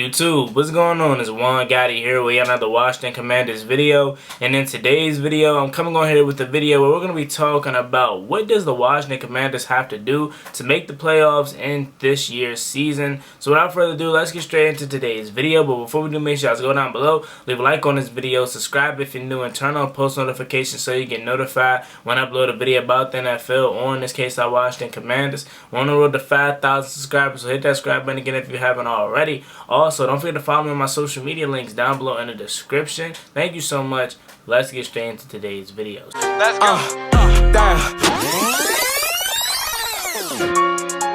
YouTube, what's going on? It's Juan Gotti here with another Washington Commanders video, and in today's video I'm coming on here with a video where we're going to be talking about what does the Washington Commanders have to do to make the playoffs in this year's season. So without further ado, let's get straight into today's video. But before we do, make sure you guys go down below, leave a like on this video, subscribe if you're new, and turn on post notifications so you get notified when I upload a video about the NFL, or in this case our Washington Commanders. We're on the road to 5,000 subscribers, so hit that subscribe button again if you haven't already. Also, don't forget to follow me on my social media links down below in the description. Thank you so much. Let's get straight into today's videos. Let's go.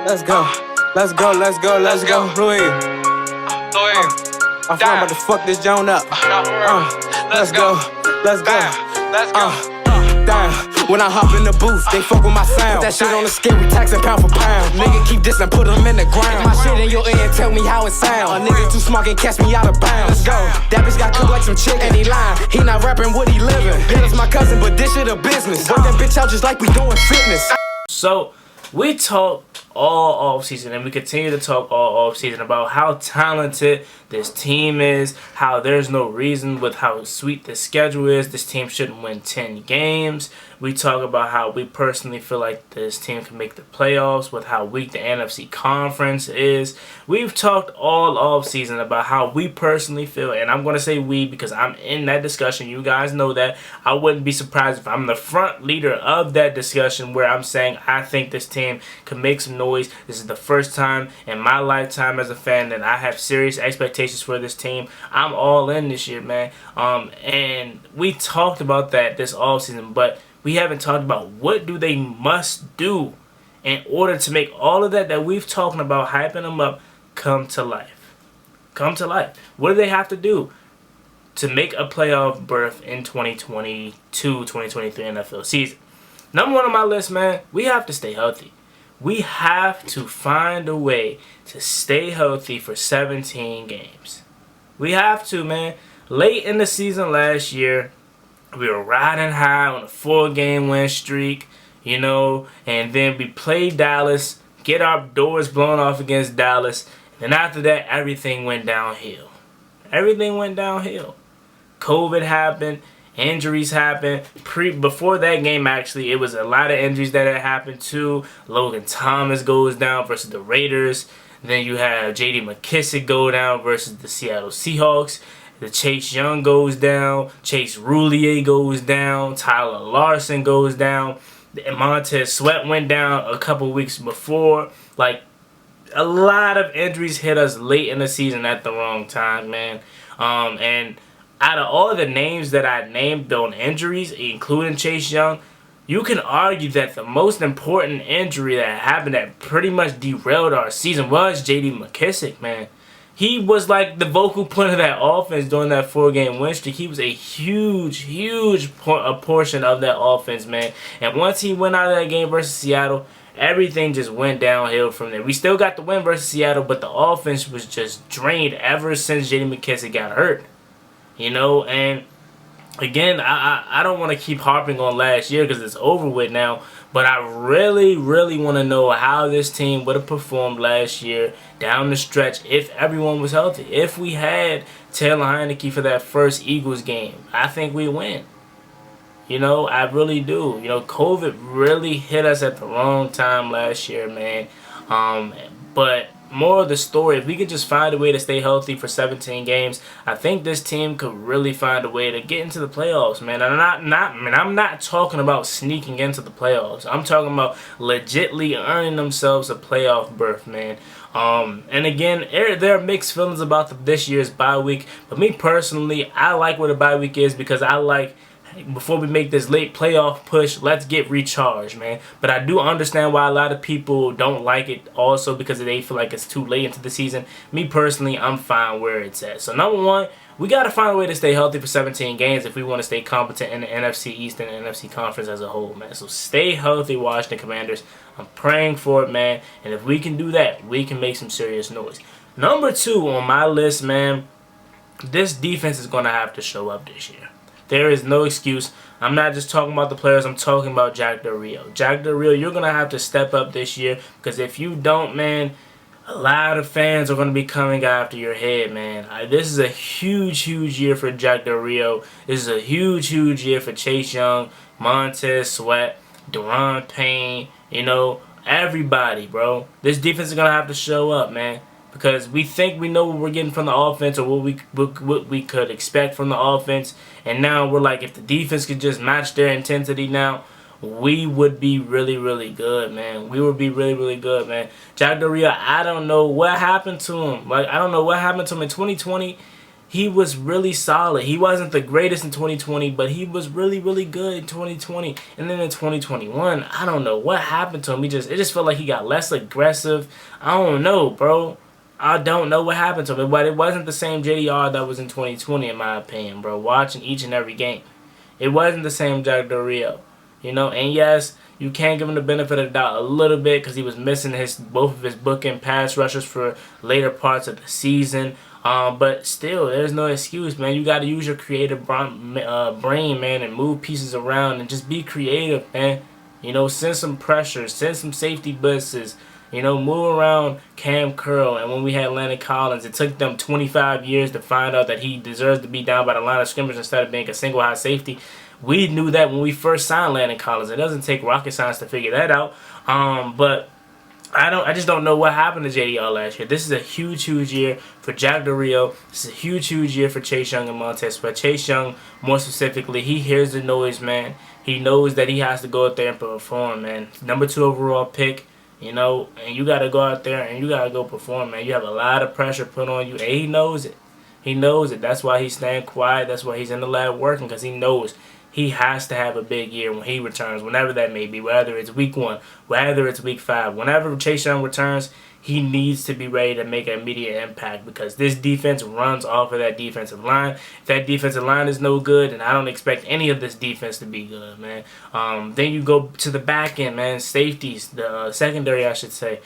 Let's go. Let's go. Let's go. Let's go. Louis. I'm about to fuck this joint up. Let's go. Let's go. Let's go. Damn. When I hop in the booth, they fuck with my sound. Put that shit on the scale, we taxin' pound for pound. Nigga keep this and put them in the ground. My shit in your ear and tell me how it sound. A nigga too smart can catch me out of bounds. Let's go. That bitch got cooked like some chicken. And he lying, he not rapping what he living. Yeah, that's my cousin, but this shit a business. Work that bitch out just like we doing fitness. So, we talked all offseason, and we continue to talk all offseason about how talented this team is, how there's no reason with how sweet the schedule is, this team shouldn't win 10 games. We talk about how we personally feel like this team can make the playoffs with how weak the NFC conference is. We've talked all offseason about how we personally feel, and I'm going to say we because I'm in that discussion. You guys know that. I wouldn't be surprised if I'm the front leader of that discussion where I'm saying I think this team can make some noise. This is the first time in my lifetime as a fan that I have serious expectations for this team. I'm all in this year, man. And we talked about that this offseason, but we haven't talked about what do they must do in order to make all of that we've talking about, hyping them up, come to life. Come to life. What do they have to do to make a playoff berth in 2022-2023 NFL season? Number one on my list, man, we have to stay healthy. We have to find a way to stay healthy for 17 games. We have to, man. Late in the season last year, we were riding high on a 4-game win streak, you know, and then we played Dallas, get our doors blown off against Dallas, and after that, everything went downhill. Everything went downhill. COVID happened, injuries happened. Before that game, actually, it was a lot of injuries that had happened too. Logan Thomas goes down versus the Raiders. Then you have J.D. McKissick go down versus the Seattle Seahawks. The Chase Young goes down. Chase Roulier goes down. Tyler Larson goes down. And Montez Sweat went down a couple weeks before. Like, a lot of injuries hit us late in the season at the wrong time, man. And out of all the names that I named on injuries, including Chase Young, you can argue that the most important injury that happened that pretty much derailed our season was J.D. McKissick, man. He was like the vocal point of that offense during that 4-game win streak. He was a huge portion of that offense, man. And once he went out of that game versus Seattle, everything just went downhill from there. We still got the win versus Seattle, but the offense was just drained ever since J.D. McKissick got hurt. You know, and again, I don't want to keep harping on last year because it's over with now, but I really want to know how this team would have performed last year down the stretch if everyone was healthy. If we had Taylor Heineke for that first Eagles game, I think we win. You know, I really do. You know, COVID really hit us at the wrong time last year, man. But more of the story, if we could just find a way to stay healthy for 17 games, I think this team could really find a way to get into the playoffs, man. And I'm not talking about sneaking into the playoffs. I'm talking about legitly earning themselves a playoff berth, man. And again, there are mixed feelings about this year's bye week. But me personally, I like where the bye week is because I like, before we make this late playoff push, let's get recharged, man. But I do understand why a lot of people don't like it also because they feel like it's too late into the season. Me personally, I'm fine where it's at. So number one, we got to find a way to stay healthy for 17 games if we want to stay competent in the NFC East and the NFC Conference as a whole, man. So stay healthy, Washington Commanders. I'm praying for it, man. And if we can do that, we can make some serious noise. Number two on my list, man, this defense is going to have to show up this year. There is no excuse. I'm not just talking about the players. I'm talking about Jack Del Rio. Jack Del Rio, you're going to have to step up this year because if you don't, man, a lot of fans are going to be coming after your head, man. This is a huge, huge year for Jack Del Rio. This is a huge, huge year for Chase Young, Montez Sweat, Deron Payne, everybody, bro. This defense is going to have to show up, man. Because we think we know what we're getting from the offense or what we could expect from the offense. And now we're like, if the defense could just match their intensity now, we would be really, really good, man. We would be really, really good, man. Jack Del Rio, I don't know what happened to him. I don't know what happened to him in 2020. He was really solid. He wasn't the greatest in 2020, but he was really, really good in 2020. And then in 2021, I don't know what happened to him. It just felt like he got less aggressive. I don't know, bro. I don't know what happened to him, but it wasn't the same JDR that was in 2020, in my opinion, bro. Watching each and every game, it wasn't the same Jack Del Rio. And yes, you can give him the benefit of the doubt a little bit because he was missing both of his bookend pass rushers for later parts of the season. But still, there's no excuse, man. You got to use your creative brain, man, and move pieces around and just be creative, man. Send some pressure, send some safety blitzes. Move around Cam Curl. And when we had Landon Collins, it took them 25 years to find out that he deserves to be down by the line of scrimmage instead of being a single high safety. We knew that when we first signed Landon Collins. It doesn't take rocket science to figure that out. But I just don't know what happened to JDR last year. This is a huge, huge year for Jack Del Rio. This is a huge, huge year for Chase Young and Montez. But Chase Young, more specifically, he hears the noise, man. He knows that he has to go out there and perform, man. Number 2 overall pick. And you got to go out there and you got to go perform, man. You have a lot of pressure put on you, and he knows it. He knows it. That's why he's staying quiet. That's why he's in the lab working, because he knows he has to have a big year when he returns, whenever that may be, whether it's week 1, whether it's week 5. Whenever Chase Young returns, he needs to be ready to make an immediate impact because this defense runs off of that defensive line. If that defensive line is no good, then I don't expect any of this defense to be good, man. Then you go to the back end, man, safeties, the secondary, I should say.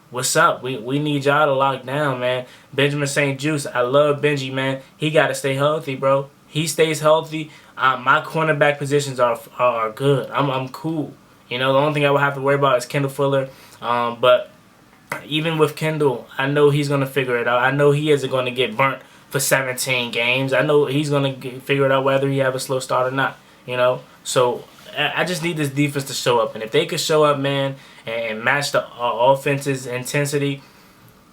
What's up? We need y'all to lock down, man. Benjamin St. Juste, I love Benji, man. He got to stay healthy, bro. He stays healthy. My cornerback positions are good. I'm cool. The only thing I would have to worry about is Kendall Fuller. But even with Kendall, I know he's going to figure it out. I know he isn't going to get burnt for 17 games. I know he's going to figure it out whether he have a slow start or not. So I just need this defense to show up. And if they could show up, man, and match the offense's intensity,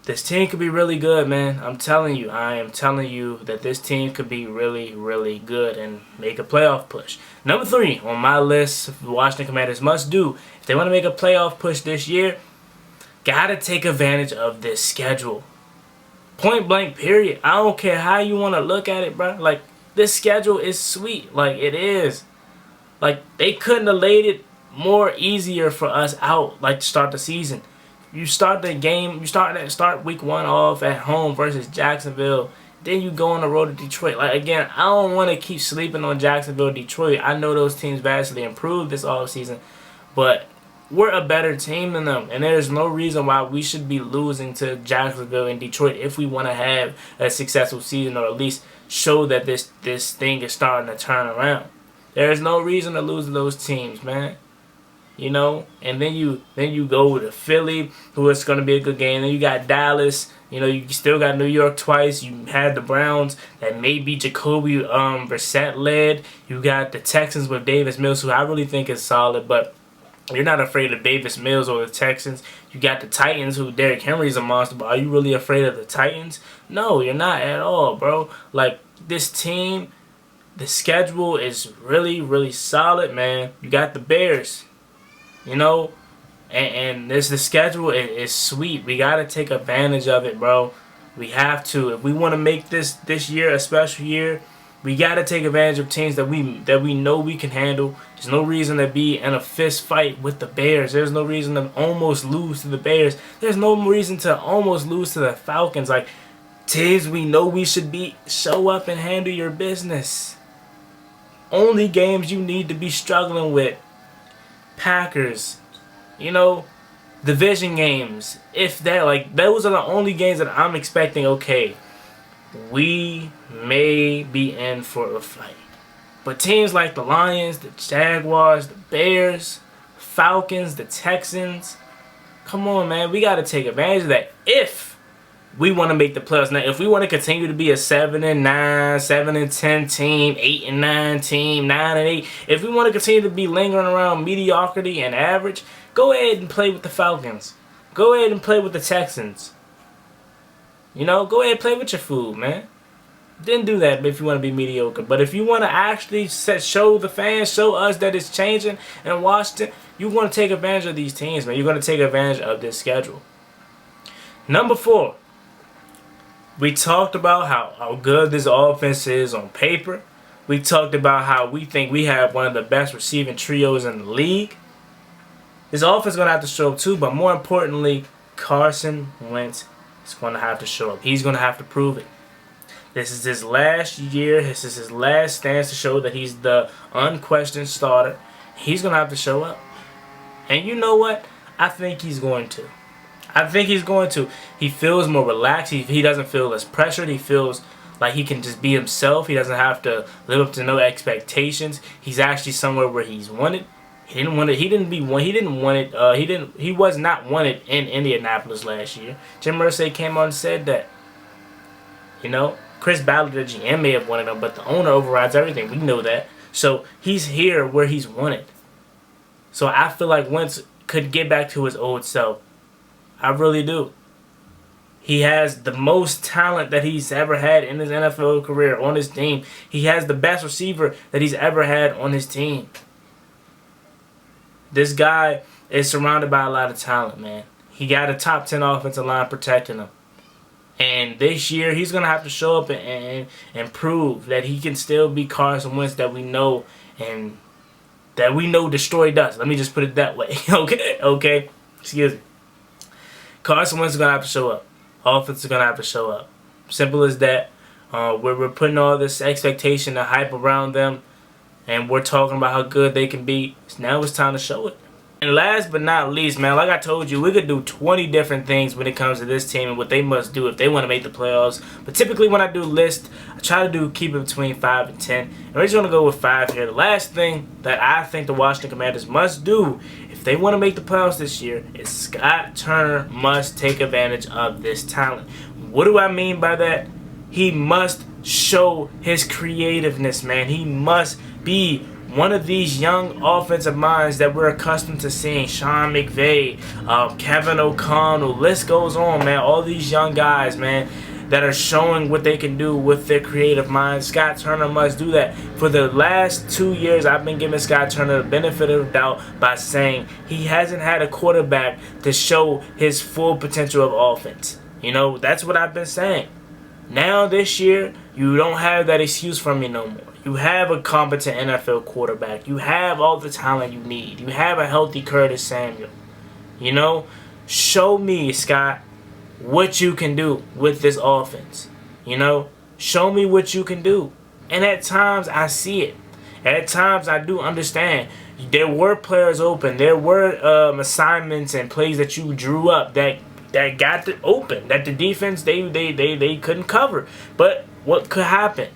this team could be really good, man. I am telling you that this team could be really, really good and make a playoff push. Number 3 on my list of Washington Commanders must do, if they want to make a playoff push this year, gotta take advantage of this schedule. Point blank, period. I don't care how you want to look at it, bro. This schedule is sweet. It is. They couldn't have laid it more easier for us out, to start the season. You start the game, start week 1 off at home versus Jacksonville. Then you go on the road to Detroit. Again, I don't want to keep sleeping on Jacksonville, Detroit. I know those teams vastly improved this offseason, but we're a better team than them, and there's no reason why we should be losing to Jacksonville and Detroit if we want to have a successful season, or at least show that this thing is starting to turn around. There's no reason to lose to those teams, man. And then you go to Philly, who is going to be a good game. Then you got Dallas. You still got New York twice. You had the Browns that may be Jacoby Brissett led. You got the Texans with Davis Mills, who I really think is solid, but you're not afraid of Davis Mills or the Texans. You got the Titans, who Derrick Henry's a monster, but are you really afraid of the Titans? No, you're not at all, bro. This team, the schedule is really, really solid, man. You got the Bears. And the schedule is sweet. We got to take advantage of it, bro. We have to. If we want to make this year a special year, we got to take advantage of teams that we know we can handle. There's no reason to be in a fist fight with the Bears. There's no reason to almost lose to the Bears. There's no reason to almost lose to the Falcons. Teams we know we should beat, show up and handle your business. Only games you need to be struggling with. Packers, division games. If that, those are the only games that I'm expecting. Okay, we may be in for a fight. But teams like the Lions, the Jaguars, the Bears, Falcons, the Texans, Come on, man. We got to take advantage of that if we want to make the playoffs. Now, if we want to continue to be a 7-9, 7-10 team, 8-9 team, 9-8, if we want to continue to be lingering around mediocrity and average, go ahead and play with the Falcons. Go ahead and play with the Texans. You know, go ahead and play with your food, man. Then do that if you want to be mediocre. But if you want to actually show the fans, show us that it's changing in Washington, you want to take advantage of these teams, man. You're going to take advantage of this schedule. Number 4. We talked about how good this offense is on paper. We talked about how we think we have one of the best receiving trios in the league. This offense is going to have to show up too, but more importantly, Carson Wentz is going to have to show up. He's going to have to prove it. This is his last year. This is his last stance to show that he's the unquestioned starter. He's going to have to show up. And you know what? I think he's going to. I think he's going to. He feels more relaxed. He doesn't feel as pressured. He feels like he can just be himself. He doesn't have to live up to no expectations. He's actually somewhere where he's wanted. He didn't want it. He was not wanted in Indianapolis last year. Jim Irsay came on and said that. You know, Chris Ballard, the GM, may have wanted him, but the owner overrides everything. We know that. So he's here where he's wanted. So I feel like Wentz could get back to his old self. I really do. He has the most talent that he's ever had in his NFL career on his team. He has the best receiver that he's ever had on his team. This guy is surrounded by a lot of talent, man. He got a top 10 offensive line protecting him. And this year, he's going to have to show up and prove that he can still be Carson Wentz that we know and that we know destroyed us. Let me just put it that way. Okay? Excuse me. Carson Wentz is going to have to show up. Offense is going to have to show up. Simple as that. We're putting all this expectation and hype around them, and we're talking about how good they can be. Now it's time to show it. And last but not least, man, like I told you, we could do 20 different things when it comes to this team and what they must do if they want to make the playoffs. But typically when I do lists, I try to keep it between 5 and 10. And we're just going to go with 5 here. The last thing that I think the Washington Commanders must do if they want to make the playoffs this year is Scott Turner must take advantage of this talent. What do I mean by that? He must show his creativeness, man. He must be one of these young offensive minds that we're accustomed to seeing. Sean McVay, Kevin O'Connell, list goes on, man. All these young guys, man, that are showing what they can do with their creative minds. Scott Turner must do that. For the last 2 years, I've been giving Scott Turner the benefit of the doubt by saying he hasn't had a quarterback to show his full potential of offense. You know, that's what I've been saying. Now this year, you don't have that excuse from me no more. You have a competent NFL quarterback. You have all the talent you need. You have a healthy Curtis Samuel. You know, show me, Scott, what you can do with this offense. You know, show me what you can do. And at times, I see it. At times, I do understand. There were players open. There were assignments and plays that you drew up that got it open, that the defense, they couldn't cover. But what could happen?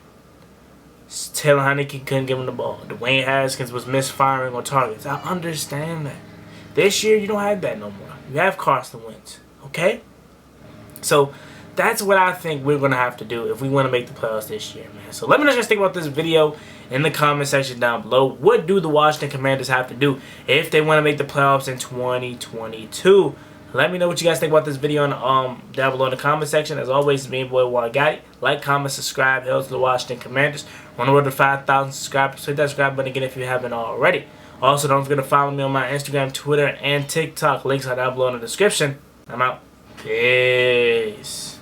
Taylor Heineke couldn't give him the ball. Dwayne Haskins was misfiring on targets. I understand that. This year, you don't have that no more. You have Carson Wentz. Okay? So, that's what I think we're going to have to do if we want to make the playoffs this year, man. So, let me know what you guys think about this video in the comment section down below. What do the Washington Commanders have to do if they want to make the playoffs in 2022? Let me know what you guys think about this video down below in the comment section. As always, it's me, boy, Wagati. Like, comment, subscribe. Hail to the Washington Commanders. On the road to 5,000 subscribers. Hit that subscribe button again if you haven't already. Also, don't forget to follow me on my Instagram, Twitter, and TikTok. Links are down below in the description. I'm out. Peace.